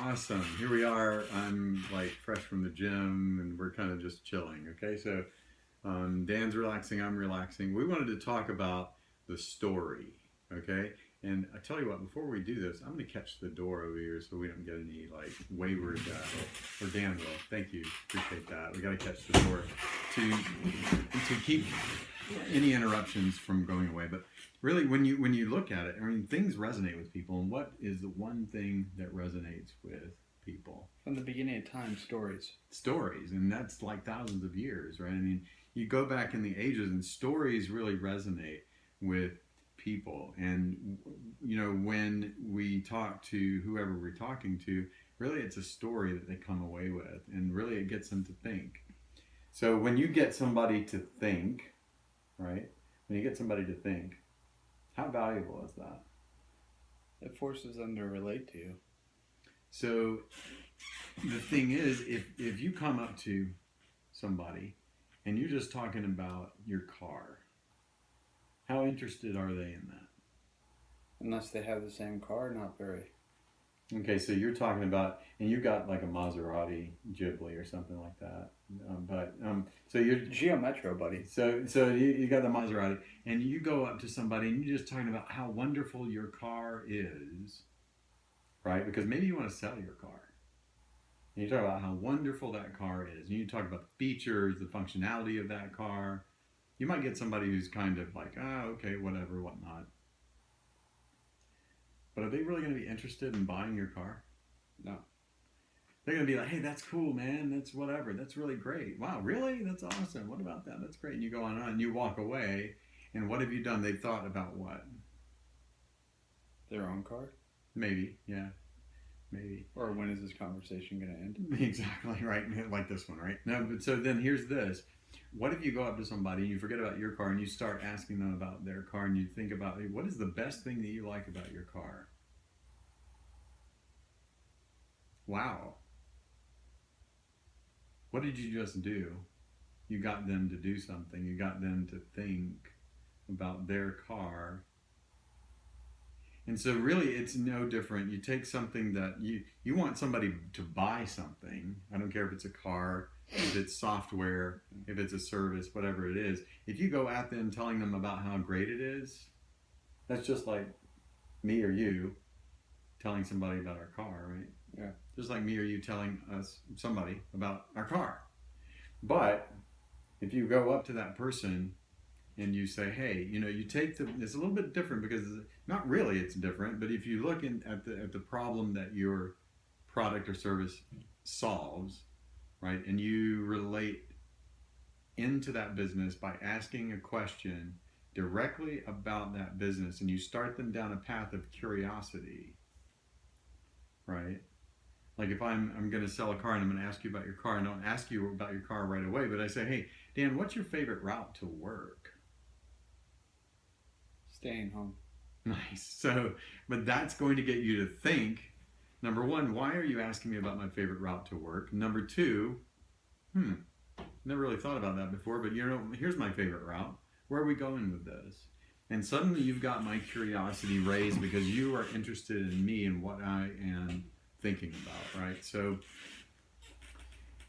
Awesome. Here we are. I'm like fresh from the gym and we're kind of just chilling. Okay, so Dan's relaxing, I'm relaxing. We wanted to talk about the story. Okay, and I tell you what, before we do this, I'm going to catch the door over here so we don't get any like wayward, or Dan will. Thank you. Appreciate that. We got to catch the door to keep any interruptions from going away. But really, when you look at it, I mean, things resonate with people. And what is the one thing that resonates with people? From the beginning of time, stories. Stories, and that's like thousands of years, right? I mean, you go back in the ages, and stories really resonate with people. And when we talk to whoever we're talking to, really, it's a story that they come away with, and really, it gets them to think. So when you get somebody to think, right? When you get somebody to think, how valuable is that? It forces them to relate to you. So the thing is, if you come up to somebody and you're just talking about your car, how interested are they in that? Unless they have the same car, not very. Okay, so you're talking about, and you got like a Maserati Ghibli or something like that. So you're Geo Metro, buddy. So you got the Maserati, and you go up to somebody and you're just talking about how wonderful your car is, right? Because maybe you want to sell your car. And you talk about how wonderful that car is. And you talk about the features, the functionality of that car. You might get somebody who's kind of like, okay, whatever, whatnot. But are they really going to be interested in buying your car? No. They're going to be like, hey, that's cool, man. That's whatever. That's really great. Wow, really? That's awesome. What about that? That's great. And you go on and you walk away. And what have you done? They've thought about what? Their own car? Maybe, yeah. Maybe. Or when is this conversation going to end? Exactly, right. Like this one, right? No, but so then here's this. What if you go up to somebody and you forget about your car and you start asking them about their car and you think about, hey, what is the best thing that you like about your car? Wow. What did you just do? You got them to do something. You got them to think about their car. And so really it's no different. You take something that you want somebody to buy something. I don't care if it's a car, if it's software, if it's a service, whatever it is. If you go at them telling them about how great it is, that's just like me or you telling somebody about our car, right? Yeah. Just like me or you telling somebody about our car. But if you go up to that person and you say, hey, you take it's a little bit different because not really it's different, but if you look at the problem that your product or service solves, right, and you relate into that business by asking a question directly about that business, and you start them down a path of curiosity, right? Like if I'm going to sell a car and I'm going to ask you about your car, and I don't ask you about your car right away, but I say, hey, Dan, what's your favorite route to work? Staying home. Nice. So, but that's going to get you to think, number one, why are you asking me about my favorite route to work? Number two, never really thought about that before, but here's my favorite route. Where are we going with this? And suddenly you've got my curiosity raised because you are interested in me and what I am thinking about, right? So,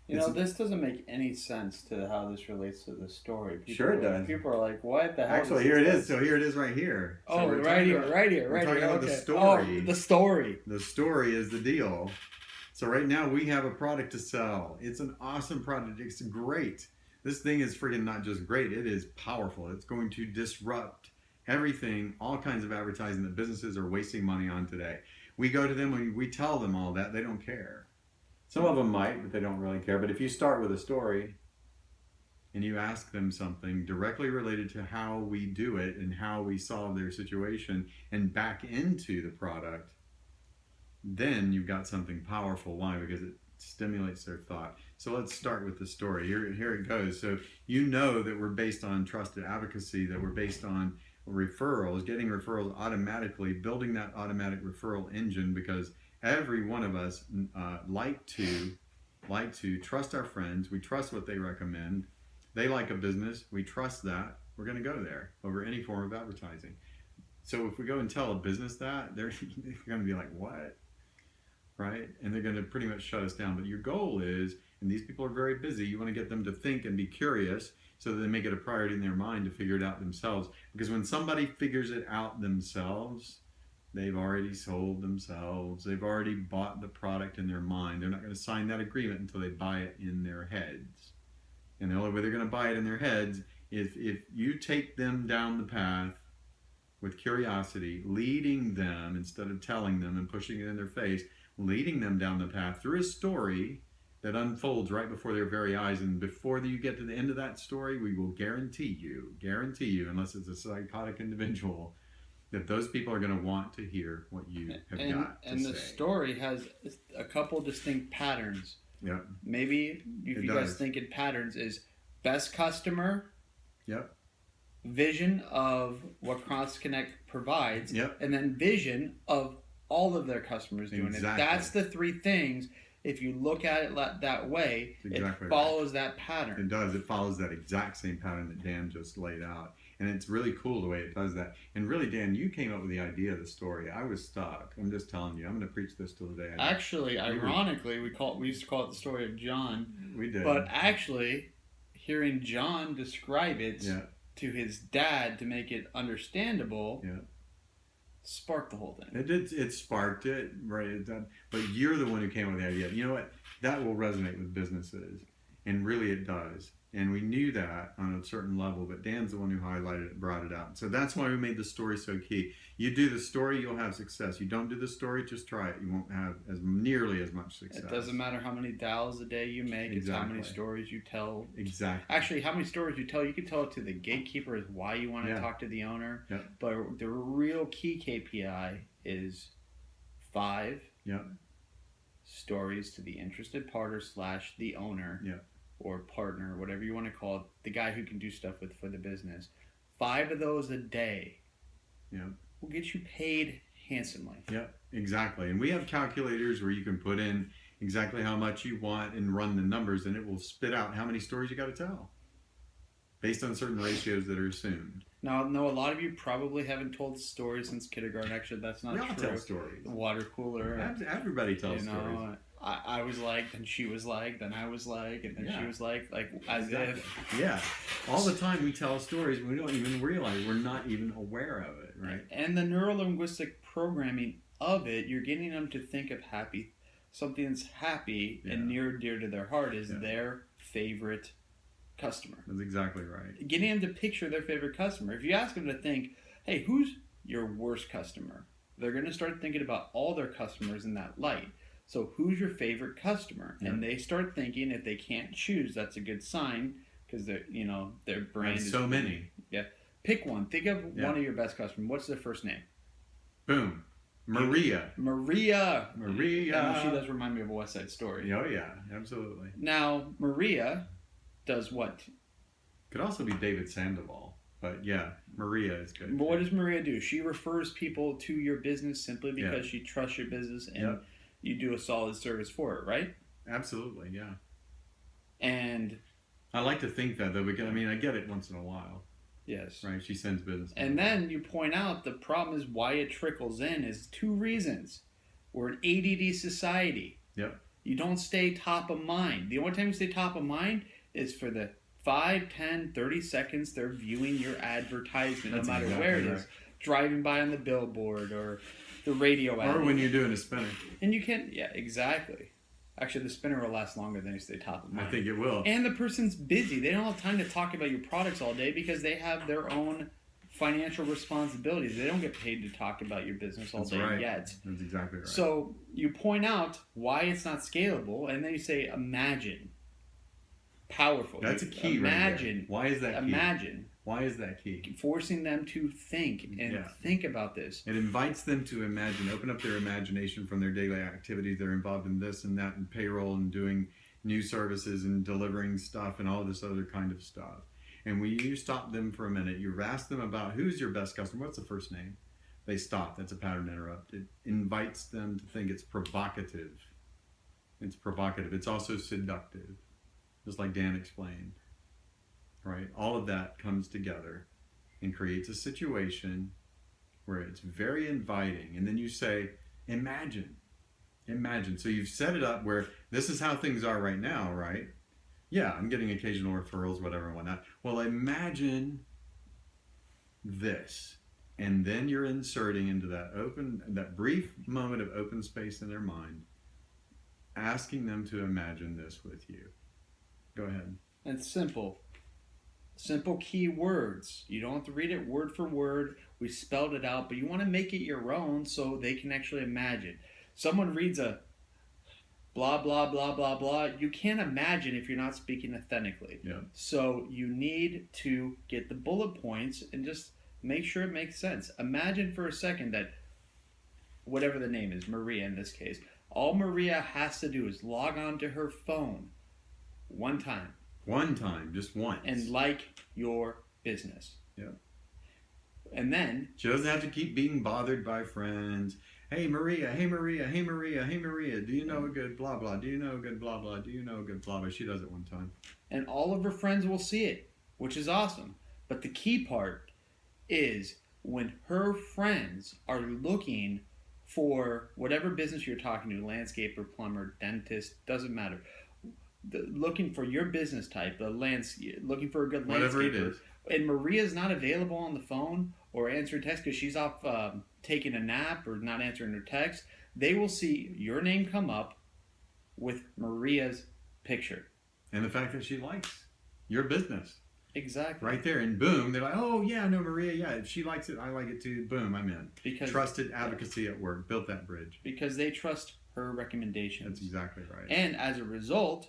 this doesn't make any sense to how this relates to the story. Sure it does. People are like, what the hell? Actually, here it is. So here it is right here. Oh, so right here. We're talking about okay. the story. Oh, the story. The story is the deal. So right now we have a product to sell. It's an awesome product. It's great. This thing is freaking not just great. It is powerful. It's going to disrupt everything, all kinds of advertising that businesses are wasting money on today. We go to them and we tell them all that. They don't care. Some of them might, but they don't really care. But if you start with a story and you ask them something directly related to how we do it and how we solve their situation and back into the product, then you've got something powerful. Why? Because it stimulates their thought. So let's start with the story. Here it goes. So you know that we're based on trusted advocacy, that we're based on referrals, getting referrals automatically, building that automatic referral engine, because every one of us like to trust our friends. We trust what they recommend. They like a business. We trust that. We're going to go there over any form of advertising. So if we go and tell a business that, they're going to be like, what? right? And they're going to pretty much shut us down. But your goal is, and these people are very busy, you want to get them to think and be curious so that they make it a priority in their mind to figure it out themselves. Because when somebody figures it out themselves, they've already sold themselves. They've already bought the product in their mind. They're not going to sign that agreement until they buy it in their heads. And the only way they're going to buy it in their heads is if you take them down the path with curiosity, leading them instead of telling them and pushing it in their face, leading them down the path through a story that unfolds right before their very eyes. And before you get to the end of that story, we will guarantee you, unless it's a psychotic individual, that those people are going to want to hear what you have got to say. And the story has a couple distinct patterns. Yep. Maybe if you guys think in patterns is best customer. Yep. Vision of what CrossConnect provides. Yep. And then vision of all of their customers doing it. That's the three things. If you look at it that way, it follows that pattern. It does. It follows that exact same pattern that Dan just laid out. And it's really cool the way it does that. And really, Dan, you came up with the idea of the story. I was stuck. I'm just telling you. I'm going to preach this till the day. Actually, ironically, we used to call it the story of John. We did. But actually, hearing John describe it to his dad to make it understandable sparked the whole thing. It did. It sparked it, right? But you're the one who came up with the idea. You know what? That will resonate with businesses. And really it does. And we knew that on a certain level, but Dan's the one who highlighted it, brought it out. So that's why we made the story so key. You do the story, you'll have success. You don't do the story, just try it. You won't have nearly as much success. It doesn't matter how many dials a day you make. It's how many stories you tell. Exactly. Actually, how many stories you tell. You can tell it to the gatekeeper is why you want to talk to the owner. Yep. But the real key KPI is 5 stories to the interested party / the owner. Or partner, whatever you want to call it, the guy who can do stuff for the business. 5 of those a day will get you paid handsomely. Yeah, exactly. And we have calculators where you can put in exactly how much you want and run the numbers, and it will spit out how many stories you got to tell based on certain ratios that are assumed. Now, no, a lot of you probably haven't told stories since kindergarten. Actually, that's not true. We all tell stories. The water cooler. Everybody tells stories. I was like, then she was like, then I was like, and then she was like as if. Yeah. All the time we tell stories, we don't even realize, we're not even aware of it, right? And the neuro-linguistic programming of it, you're getting them to think of something that's happy and near and dear to their heart is their favorite customer. That's exactly right. Getting them to picture their favorite customer. If you ask them to think, hey, who's your worst customer? They're going to start thinking about all their customers in that light. So who's your favorite customer? And they start thinking if they can't choose, that's a good sign because their brand is so many. Yeah. Pick one. Think of one of your best customers. What's their first name? Boom. Maria. Maria. She does remind me of a West Side Story. Oh yeah, absolutely. Now Maria does what? Could also be David Sandoval. But yeah, Maria is good. But what does Maria do? She refers people to your business simply because she trusts your business and you do a solid service for it, right? Absolutely, yeah. And I like to think that, though, because I get it once in a while. Yes. Right, she sends business. And then you point out the problem is why it trickles in is 2 reasons. We're an ADD society. Yep. You don't stay top of mind. The only time you stay top of mind is for the 5, 10, 30 seconds they're viewing your advertisement, no matter where it is. Driving by on the billboard or the radio ad. Or when you're doing a spinner. And you can't, exactly. Actually, the spinner will last longer than you stay top of mind. I think it will. And the person's busy. They don't have time to talk about your products all day because they have their own financial responsibilities. They don't get paid to talk about your business all day yet. That's exactly right. So you point out why it's not scalable, and then you say, imagine. Powerful. That's a key. Imagine. Right. Why is that key? Imagine. Why is that key? Forcing them to think and think about this. It invites them to imagine, open up their imagination from their daily activities. They're involved in this and that and payroll and doing new services and delivering stuff and all this other kind of stuff. And when you stop them for a minute, you've asked them about who's your best customer, what's the first name? They stop. That's a pattern interrupt. It invites them to think. It's provocative. It's provocative. It's also seductive, just like Dan explained. Right? All of that comes together and creates a situation where it's very inviting. And then you say, imagine Imagine. So you've set it up where this is how things are right now, right? Yeah, I'm getting occasional referrals, whatever and whatnot. Well, imagine this. And then you're inserting into that brief moment of open space in their mind, asking them to imagine this with you. Go ahead. It's simple. Simple key words. You don't have to read it word for word. We spelled it out, but you want to make it your own so they can actually imagine. Someone reads a blah, blah, blah, blah, blah. You can't imagine if you're not speaking authentically. Yeah. So you need to get the bullet points and just make sure it makes sense. Imagine for a second that whatever the name is, Maria in this case, all Maria has to do is log on to her phone one time. One time, just once. And like your business. Yeah. And then she doesn't have to keep being bothered by friends. Hey Maria, hey Maria, hey Maria, hey Maria, do you know a good blah blah? Do you know a good blah blah? Do you know a good blah blah? She does it one time. And all of her friends will see it, which is awesome. But the key part is when her friends are looking for whatever business you're talking to, landscaper, plumber, dentist, doesn't matter. Looking for your business type, looking for a good landscaper. Whatever it is. And Maria's not available on the phone or answering text because she's off taking a nap or not answering her text, they will see your name come up with Maria's picture. And the fact that she likes your business. Exactly. Right there. And boom, they're like, oh, yeah, no, Maria, yeah. If she likes it, I like it too. Boom, I'm in. Because trusted advocacy at work. Built that bridge. Because they trust her recommendations. That's exactly right. And as a result,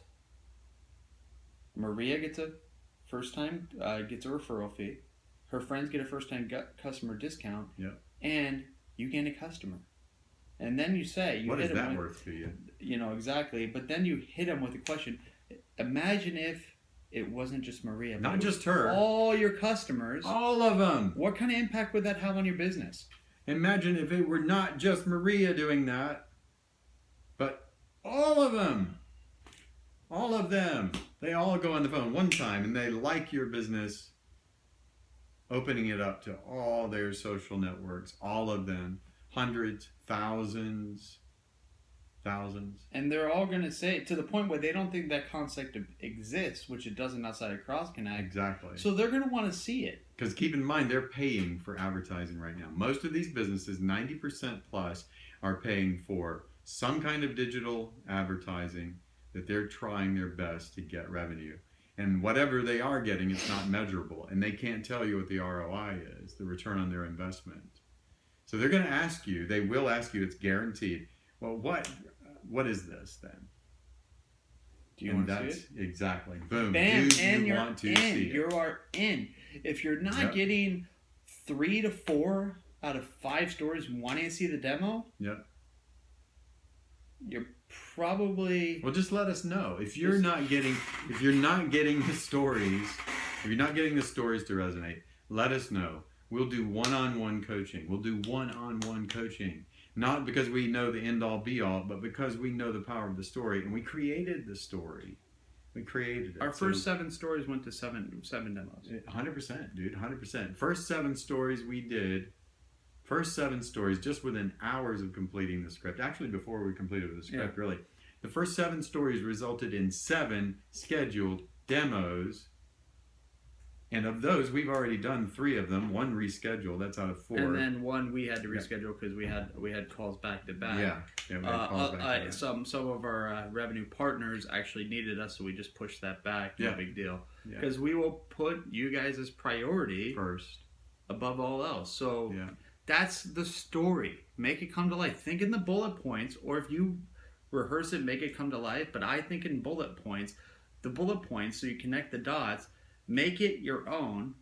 Maria gets a referral fee. Her friends get a first-time customer discount. Yep. And you gain a customer. And then you say... what is that worth for you? You know, exactly. But then you hit them with a question. Imagine if it wasn't just Maria. Not just her. All your customers. All of them. What kind of impact would that have on your business? Imagine if it were not just Maria doing that, but all of them. All of them. They all go on the phone one time and they like your business, opening it up to all their social networks, all of them, hundreds, thousands. And they're all going to say, to the point where they don't think that concept exists, which it doesn't outside of CrossConnect. Exactly. So they're going to want to see it. Because keep in mind, they're paying for advertising right now. Most of these businesses, 90% plus, are paying for some kind of digital advertising that they're trying their best to get revenue. And whatever they are getting, it's not measurable. And they can't tell you what the ROI is, the return on their investment. So they're going to ask you, they will ask you, it's guaranteed. Well, what is this then? Do you want to see it? Exactly. Boom. Bam, Do and you you're want to in. see it? You are in. If you're not getting 3 to 4 out of 5 stories wanting to see the demo, you're probably... Well, just let us know. If you're not getting the stories, if you're not getting the stories to resonate, let us know. We'll do one-on-one coaching. Not because we know the end all be all, but because we know the power of the story, and we created the story. We created it. Our first 7 stories went to seven demos. 100%, dude. 100%. First 7 stories we did. First 7 stories just within hours of completing the script. Actually, before we completed the script, really. The first 7 stories resulted in 7 scheduled demos. And of those, we've already done 3 of them. 1 rescheduled. That's out of 4. And then 1 we had to reschedule because we had calls back to back. We had calls back to back. Some of our revenue partners actually needed us, so we just pushed that back. No big deal. Because we will put you guys as priority first, above all else. So that's the story. Make it come to life. Think in the bullet points, or if you rehearse it, make it come to life. But I think in bullet points, the bullet points, so you connect the dots. Make it your own.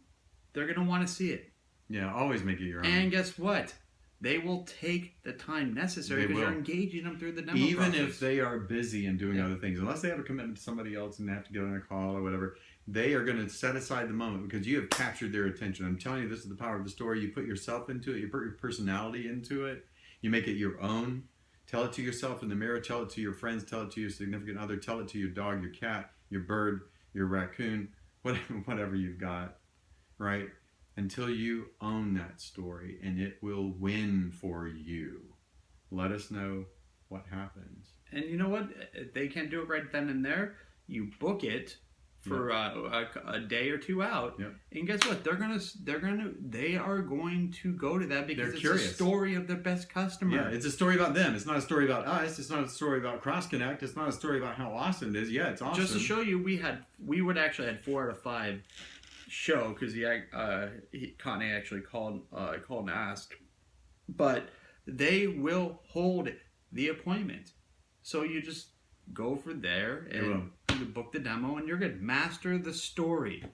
They're going to want to see it. Yeah, always make it your own. And guess what? They will take the time necessary because you're engaging them through the demo Even process. if they are busy and doing other things. Unless they have a commitment to somebody else and they have to get on a call or whatever, they are going to set aside the moment because you have captured their attention. I'm telling you, this is the power of the story. You put yourself into it. You put your personality into it. You make it your own. Tell it to yourself in the mirror. Tell it to your friends. Tell it to your significant other. Tell it to your dog, your cat, your bird, your raccoon. Whatever you've got, right? Until you own that story, and it will win for you. Let us know. what happens. And you know what? If they can't do it right then and there, you book it for a day or two out, Yep. and guess what? They are going to go to that because They're it's curious. a story of their best customer. Yeah, it's a story about them. It's not a story about us. It's not a story about Cross Connect. It's not a story about how awesome it is. Yeah, it's awesome. Just to show you, we would actually had 4 out of 5 show because Connie actually called and asked, but they will hold the appointment. So you just go for there and you book the demo and you're good. Master the story.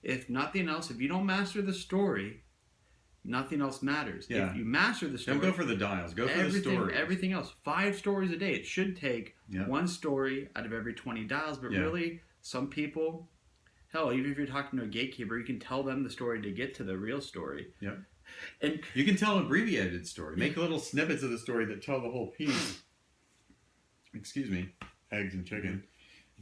If nothing else, if you don't master the story, nothing else matters. Yeah. If you master the story, don't go for the dials. Go for the story. Everything else, 5 stories a day. It should take Yeah. 1 story out of every 20 dials. But really, some people, hell, even if you're talking to a gatekeeper, you can tell them the story to get to the real story. Yeah. And You can tell an abbreviated story. Make little snippets of the story that tell the whole piece. Excuse me. Eggs and chicken.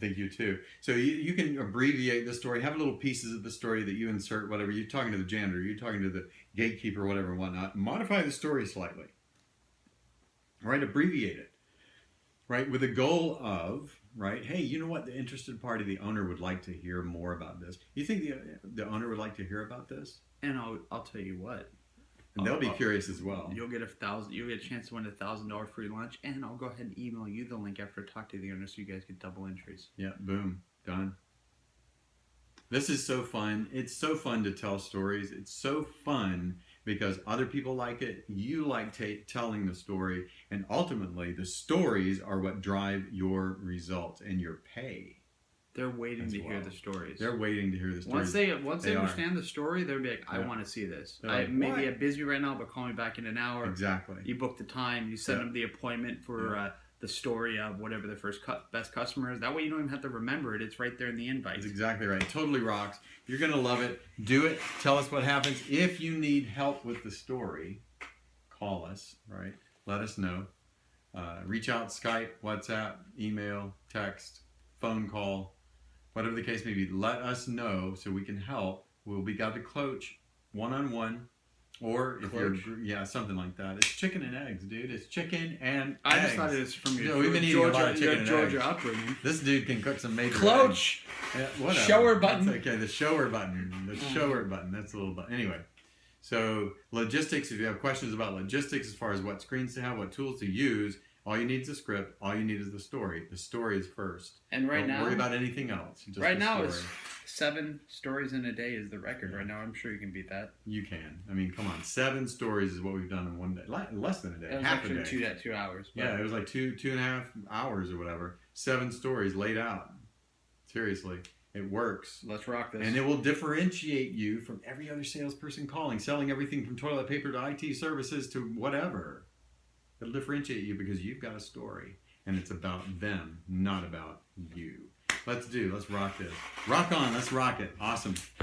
Thank you too. So you can abbreviate the story. Have little pieces of the story that you insert. Whatever you're talking to the janitor, you're talking to the gatekeeper, whatever and whatnot. Modify the story slightly. Right. Abbreviate it. Right. With the goal of hey, you know what? The interested party, the owner, would like to hear more about this. You think the owner would like to hear about this? And I'll tell you what. And they'll be curious as well. You'll get a chance to win $1,000 free lunch, and I'll go ahead and email you the link after I talk to the owner so you guys get double entries. Yeah, boom, done. This is so fun. It's so fun to tell stories. It's so fun because other people like it. You like telling the story, and ultimately, the stories are what drive your results and your pay. They're waiting to hear the stories. They're waiting to hear the stories. Once they understand the story, they'll be like, I want to see this. Like, I'm busy right now, but call me back in an hour. Exactly. You book the time. You send them the appointment for the story of whatever the first best customer is. That way you don't even have to remember it. It's right there in the invite. That's exactly right. Totally rocks. You're going to love it. Do it. Tell us what happens. If you need help with the story, call us, right? Let us know. Reach out, Skype, WhatsApp, email, text, phone call. Whatever the case may be, let us know so we can help. We'll be got to coach one-on-one, or if you're something like that. It's chicken and eggs, dude. It's chicken and eggs. I just thought it was from your we've been eating a lot of chicken and Georgia eggs. upbringing. This dude can cook some major Coach, eggs. Yeah, whatever. shower button. That's okay, the shower button. The shower button. That's a little button. Anyway, so logistics. If you have questions about logistics, as far as what screens to have, what tools to use. All you need is a script. All you need is the story. The story is first. And Don't worry about anything else. Just right the now, story. is 7 stories in a day is the record. Right now, I'm sure you can beat that. You can. I mean, come on. 7 stories is what we've done in one day. Less than a day. It was half a actually day. 2 hours. But Yeah, it was like two and a half hours or whatever. 7 stories laid out. Seriously. It works. Let's rock this. And it will differentiate you from every other salesperson calling, selling everything from toilet paper to IT services to whatever. It'll differentiate you because you've got a story. And it's about them, not about you. Let's rock this. Rock on. Let's rock it. Awesome.